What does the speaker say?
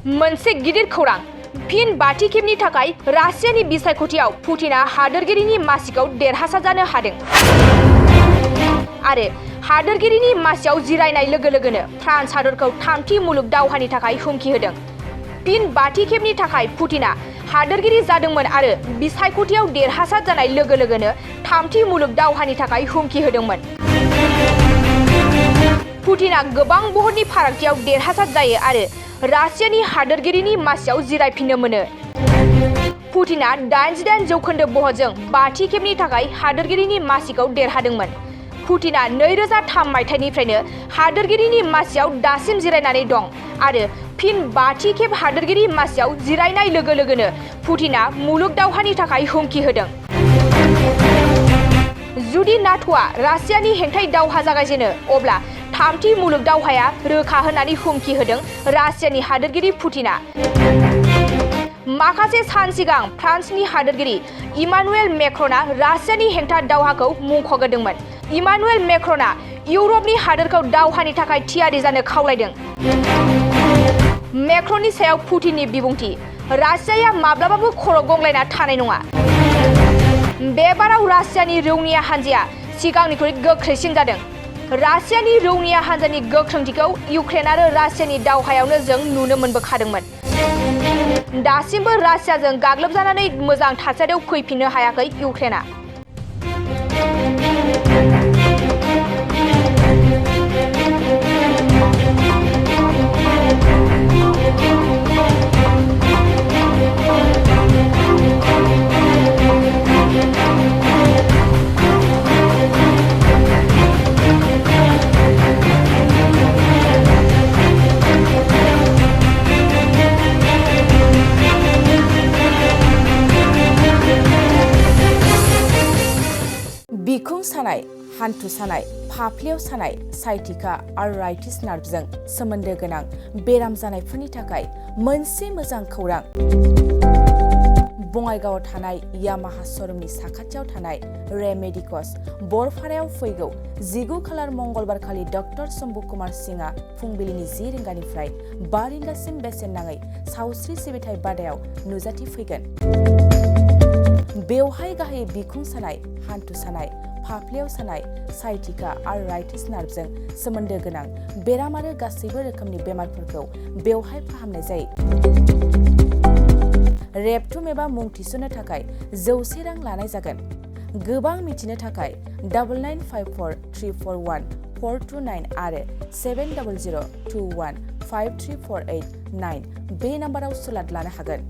मोनसे गिदिर खौरां फिन बाथि खेबनि थाखाय रासियानि बिसायख'थियाव पुतिना हादोरगिरिनि मासिखौ देरहासार जानो हादों आरो हादोरगिरिनि मासियाव जिरायनाय लोगो लोगोनो फ्रान्स हादरखौ थामथि मुलुग दावहानि थाखाय हुमखि होदों। फिन बाथि खेबनि थाखाय पुतिना हादोरगिरि जादोंमोन आरो बिसायख'थियाव देरहासार जानाय लोगो लोगोनो थामथि मुलुग दावहानि थाखाय हुमखि होदोंमोन। पुतिना गोबां बहरनि फारागथियाव देरहासार जायो आरो रासियानि हादोरगिरिनि मासियाव जिरायफिननो मोनो। पुतिना 88% बहरजों बाथि खेबनि थाखाय हादोरगिरिनि मासिखौ देरहादोंमोन। पुतिना 2003 मायथाइनिफ्रायनो हादोरगिरिनि मासियाव दासिम जिरायनानै दं आरो फिन बाथि खेब हादोरगिरि मासियाव जिरायनाय लोगो लोगोनो पुतिना मुलुग दावहानि थाखाय हुमखि होदों। जुदि नाट'आ रासियानि हेंथायै दावहा जागायजेनो अब्ला थामथि मुलुग दावहाया रोखा होननानै हुमखि होदों रासियानि हादोरगिरि पुतिना। माखासे सान सिगां फ्रान्सनि हादोरगिरि इमानुएल मेक्र'ना रासियानि हेंथा दावहाखौ मुंख'ग्रोदोंमोन। इमानुएल मेक्र'ना इउरपनि हादोरखौ दावहानि थाखाय थियारि जानो खावलायदों। मेक्र'ननि सायाव पुतिननि बिबुंथि रासियाया माब्लाबाबो खर' गंग्लायना थानाय नङा। बे बाराव रासियानि रौनिया हानजाया सिगांनिख्रुइ गोख्रैसिन जादों। रासियानि रौनिया हानजानि गोख्रोंथिखौ इउक्रेन आरो रासियानि दावहायावनो जों नुनो मोनबोखादोंमोन। दासिमबो रासियाजों गाग्लोबजानानै मोजां थासारियाव फैफिननो हायाखै इउक्रेना। बिखुं सानाय, हान्थु सानाय, फाफ्लियाव सानाय, साइटिका आर्थराइटिस नार्भजों सोमोन्दो गोनां बेराम जानायफोरनि थाखाय मोनसे मोजां खौरां। बङाइगावआव थानाय यामाहा श'रुमनि साखाथियाव थानाय रे मेडिकस बरपारायाव फैगौ 19 खालार मंगलबारखालि डक्टर शम्भु कुमार सिंहआ फुंबिलिनि 10 रिंगानिफ्राय 5 रिंगासिम बेसेन नाङै सावस्रि सिबिथाय बादायाव नुजाथिफैगोन। बेवहाय गाहायै बिखुं सानाय, हान्थु सानाय, फाफ्लियाव सानाय, साइटिका आर्थराइटिस नार्भजों सोमोन्दो गोनां बेराम आरो गासैबो रोखोमनि बेमारफोरखौ बेवहाय फाहामनाय जायो। रेबथुम एबा मुं थिसननो थाखाय 100 रां लानाय जागोन। गोबां मिथिनो थाखाय 9954341429 आरो 7002153489 बे नाम्बाराव सुलाद लानो हागोन।